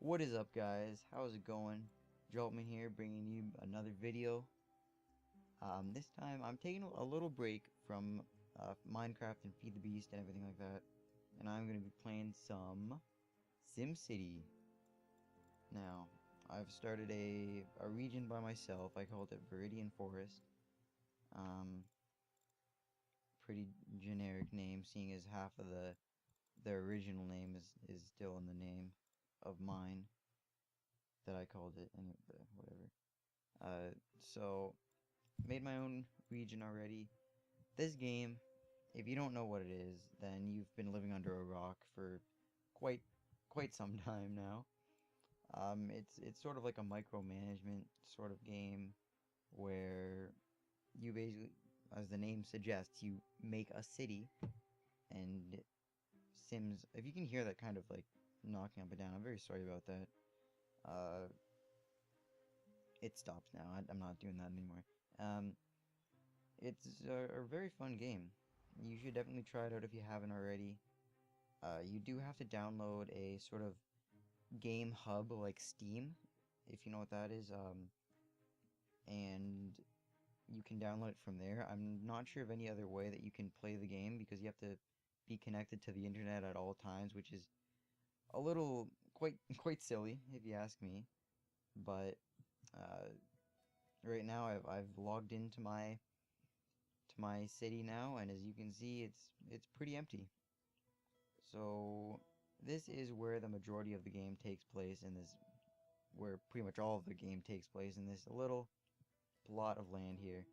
What is up, guys? How's it going? Jaultman here, bringing you another video. This time I'm taking a little break from Minecraft and Feed the Beast and everything like that, and I'm going to be playing some SimCity. Now, I've started a region by myself. I called it Viridian Forest. Pretty generic name, seeing as half of the original name is still in the name of mine that I called it, and whatever. So made my own region already. This game, if you don't know what it is, then you've been living under a rock for quite some time now. It's sort of like a micromanagement sort of game where you basically, as the name suggests, you make a city. And Sims, if you can hear that kind of like knocking up and down, I'm very sorry about that. It stops now. I'm not doing that anymore. It's a very fun game. You should definitely try it out if you haven't already. You do have to download a sort of game hub like Steam, if you know what that is. And you can download it from there. I'm not sure of any other way that you can play the game because you have to be connected to the internet at all times, which is a little quite silly if you ask me. But right now I've logged into my city now, and as you can see, it's pretty empty. So this is where the majority of the game takes place, in this, where pretty much all of the game takes place, in this little plot of land here.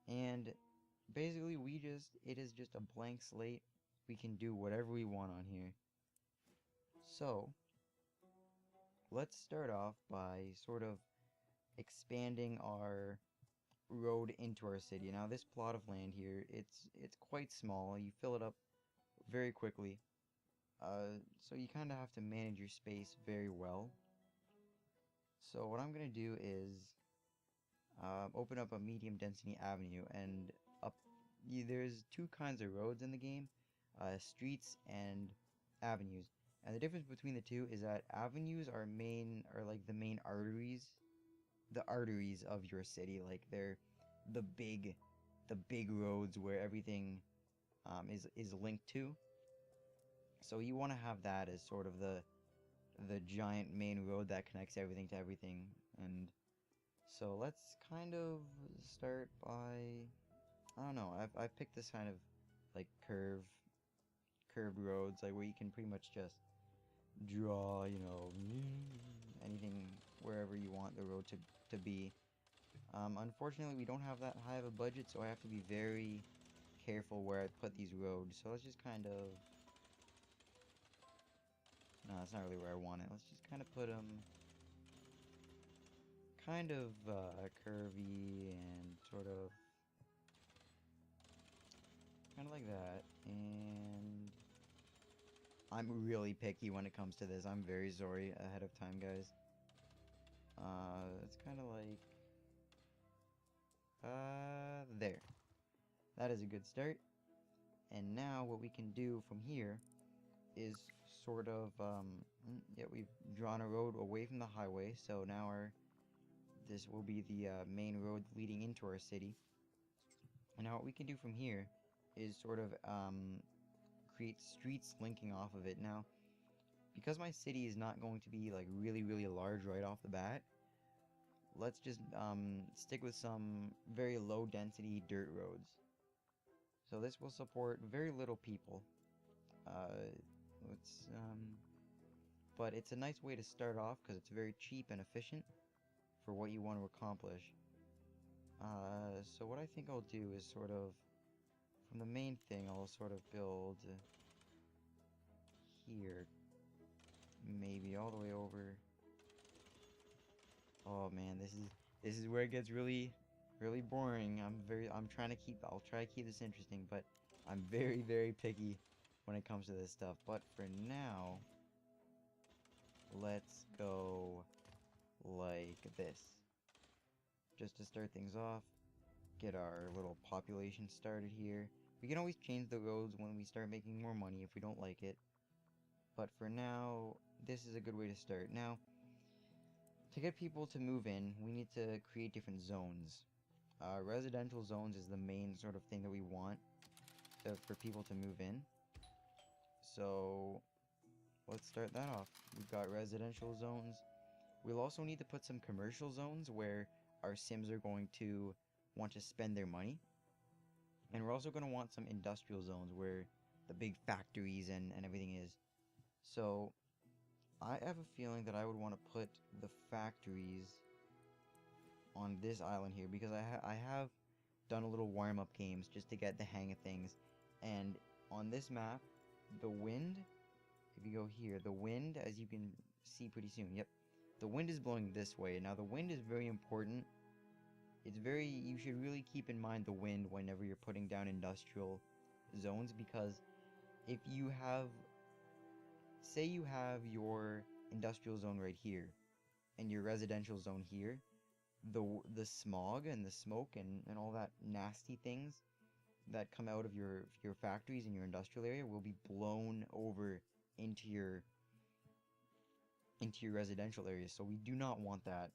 And basically it is just a blank slate. We can do whatever we want on here. So let's start off by sort of expanding our road into our city. Now this plot of land here, it's quite small. You fill it up very quickly. So you kind of have to manage your space very well. So what I'm going to do is open up a medium density avenue, and there's two kinds of roads in the game, streets and avenues. And the difference between the two is that avenues are like the main arteries, the arteries of your city. Like they're the big roads where everything is linked to. So you want to have that as sort of the giant main road that connects everything to everything. And so let's kind of start by, I don't know, I've picked this kind of like curved roads, like where you can pretty much just draw, you know, anything wherever you want the road to be. Unfortunately, we don't have that high of a budget, so I have to be very careful where I put these roads. So let's just kind of, no, that's not really where I want it. Let's just kind of put them kind of curvy and sort of kind of like that. And I'm really picky when it comes to this. I'm very sorry ahead of time, guys. It's kind of like there. That is a good start. And now what we can do from here is sort of yeah, we've drawn a road away from the highway, so now this will be the main road leading into our city. And now what we can do from here is sort of create streets linking off of it. Now, because my city is not going to be like really large right off the bat, let's just stick with some very low density dirt roads. So this will support very little people. But it's a nice way to start off because it's very cheap and efficient for what you want to accomplish. So what I think I'll do is sort of, from the main thing, I'll sort of build here, maybe all the way over. Oh man, this is where it gets really boring. I'll try to keep this interesting, but I'm very picky when it comes to this stuff. But for now, let's go like this, just to start things off, get our little population started here. We can always change the roads when we start making more money if we don't like it, but for now this is a good way to start. Now, to get people to move in, we need to create different zones. Residential zones is the main sort of thing that we want for people to move in. So, let's start that off. We've got residential zones. We'll also need to put some commercial zones where our Sims are going to want to spend their money. And we're also going to want some industrial zones where the big factories and everything is. So, I have a feeling that I would want to put the factories on this island here because I have done a little warm-up games just to get the hang of things. And on this map, the wind, if you go here, the wind, as you can see pretty soon, yep, the wind is blowing this way. Now, the wind is very important. You should really keep in mind the wind whenever you're putting down industrial zones, because if you have, say you have your industrial zone right here and your residential zone here, the smog and the smoke and all that nasty things that come out of your factories in your industrial area will be blown over into your residential areas. So we do not want that.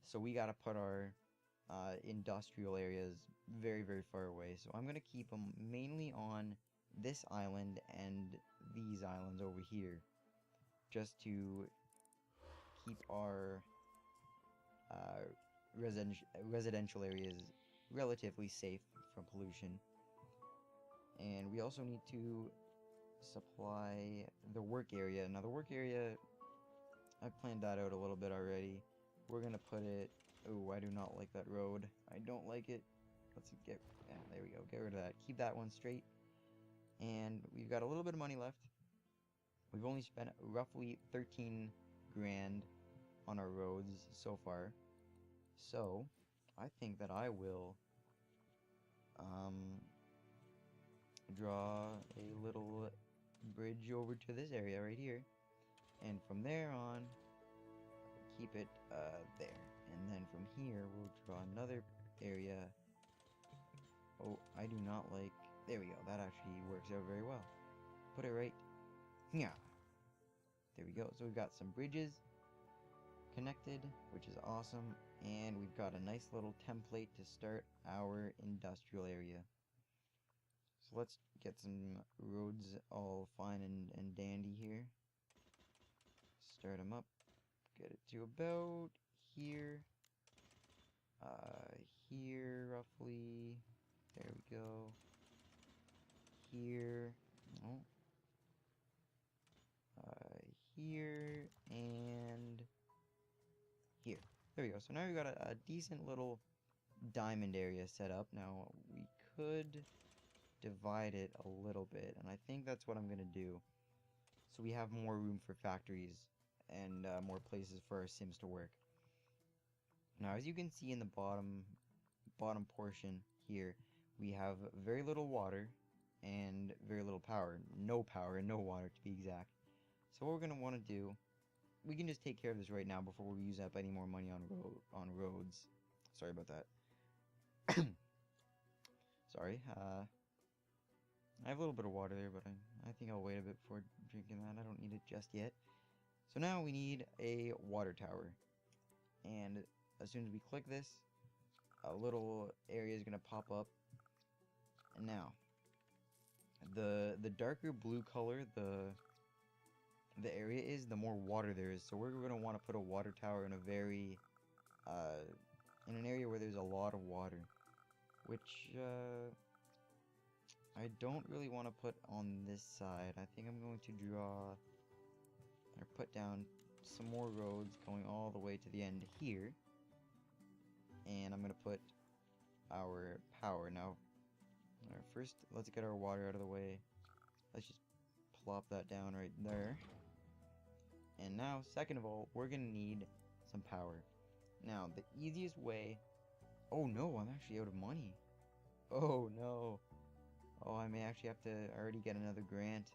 So we gotta put our industrial areas very, very far away. So I'm gonna keep them mainly on this island and these islands over here, just to keep our residential areas relatively safe from pollution. And we also need to supply the work area. Now the work area, I planned that out a little bit already. We're gonna put it, oh, I do not like that road. I don't like it. Let's get, yeah, there we go, get rid of that. Keep that one straight. And we've got a little bit of money left. We've only spent roughly 13 grand on our roads so far. So, I think that I will draw a little bridge over to this area right here. And from there on, keep it there. And then from here, we'll draw another area. Oh, I do not like... There we go. That actually works out very well. Put it right... Yeah. There we go. So we've got some bridges connected, which is awesome. And we've got a nice little template to start our industrial area. So let's get some roads all fine and dandy here. Start them up. Get it to about here. Here roughly. There we go. Here. Oh. Here and here. There we go. So now we've got a decent little diamond area set up. Now we could divide it a little bit, and I think that's what I'm gonna do. So we have more room for factories and more places for our Sims to work. Now, as you can see in the bottom portion here, we have very little water and very little power. No power and no water, to be exact. So what we're going to want to do, we can just take care of this right now before we use up any more money on roads. Sorry about that. Sorry. I have a little bit of water there, but I think I'll wait a bit before drinking that. I don't need it just yet. So now we need a water tower. And as soon as we click this, a little area is going to pop up. And now, the darker blue color the area is, the more water there is. So we're going to want to put a water tower in a very, in an area where there's a lot of water. Which, I don't really want to put on this side. I think I'm going to draw, or put down some more roads going all the way to the end here. And I'm going to put our power. Now, first, let's get our water out of the way. Let's just plop that down right there. And now, second of all, we're going to need some power. Now, the easiest way... Oh no, I'm actually out of money. Oh no. Oh, I may actually have to already get another grant.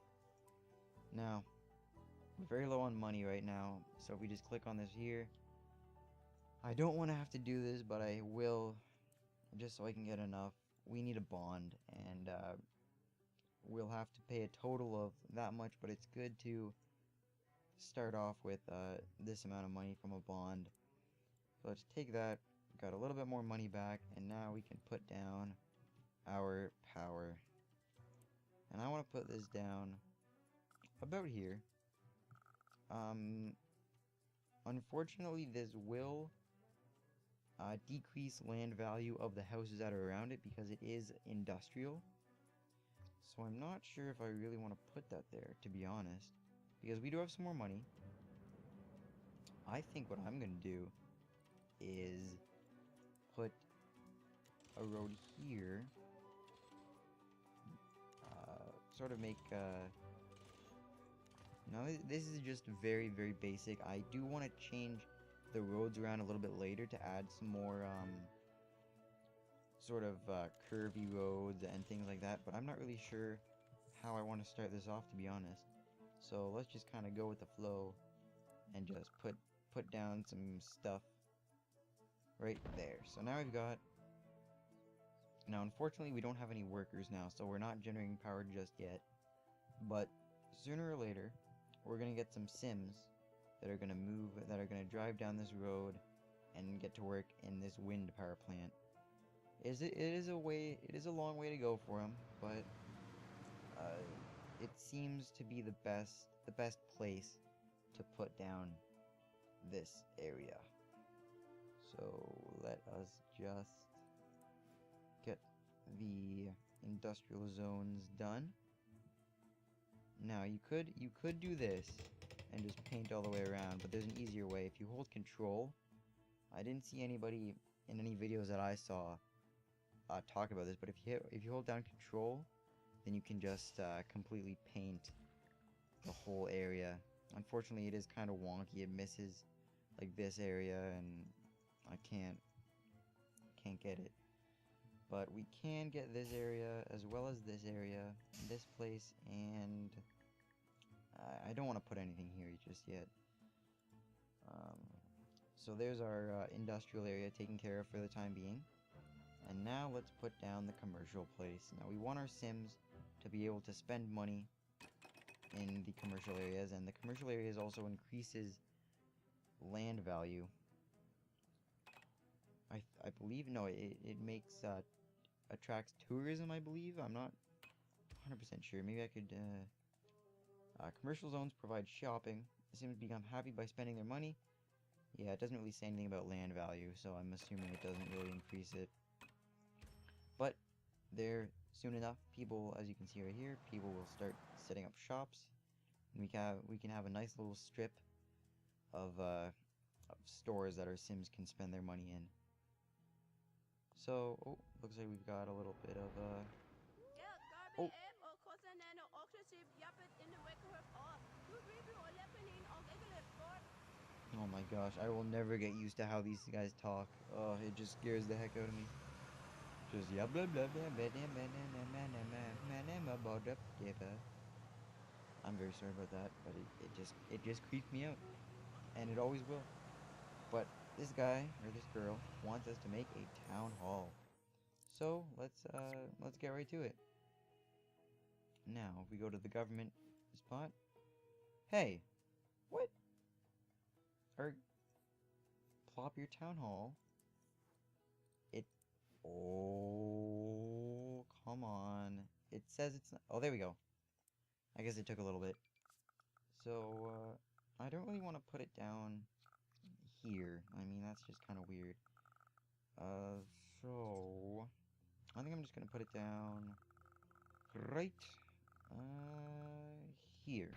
Now, we're very low on money right now, so if we just click on this here... I don't want to have to do this, but I will, just so I can get enough. We need a bond, and we'll have to pay a total of that much, but it's good to start off with this amount of money from a bond. So let's take that, got a little bit more money back, and now we can put down our power. And I want to put this down about here. Unfortunately, this will decrease land value of the houses that are around it because it is industrial. So I'm not sure if I really want to put that there, to be honest. Because we do have some more money. I think what I'm going to do is put a road here. Sort of make... now, this is just very, very basic. I do want to change the roads around a little bit later to add some more... sort of curvy roads and things like that, but I'm not really sure how I want to start this off, to be honest. So let's just kind of go with the flow and just put down some stuff right there. So now we've got... Now unfortunately we don't have any workers now, so we're not generating power just yet, but sooner or later we're gonna get some Sims that are gonna move, that are gonna drive down this road and get to work in this wind power plant. It is a long way to go for him, but it seems to be the best place to put down this area. So let us just get the industrial zones done. Now you could do this and just paint all the way around, but there's an easier way. If you hold control, I didn't see anybody in any videos that I saw talk about this, but if you hold down control, then you can just completely paint the whole area. Unfortunately, it is kind of wonky. It misses like this area, and I can't get it. But we can get this area as well as this area, this place, and I don't want to put anything here just yet. So there's our industrial area taken care of for the time being. And now let's put down the commercial place. Now we want our Sims to be able to spend money in the commercial areas, and the commercial areas also increases land value. I believe, no, it makes, attracts tourism, I believe. I'm not 100% sure. Maybe I could, commercial zones provide shopping. The Sims become happy by spending their money. Yeah, it doesn't really say anything about land value, so I'm assuming it doesn't really increase it. But there, soon enough, people, as you can see right here, people will start setting up shops, and we can have a nice little strip of stores that our Sims can spend their money in. So, oh, looks like we've got a little bit of oh. Oh my gosh, I will never get used to how these guys talk. Oh, it just scares the heck out of me. Just yeah blah blah blah. I'm very sorry about that, but it just creeps me out, and it always will. But this guy or this girl wants us to make a town hall, so let's get right to it. Now if we go to the government spot. Hey, what? Or plop your town hall. Oh, come on. It says it's not... Oh, there we go. I guess it took a little bit. So, I don't really want to put it down here. I mean, that's just kind of weird. So... I think I'm just going to put it down right, here.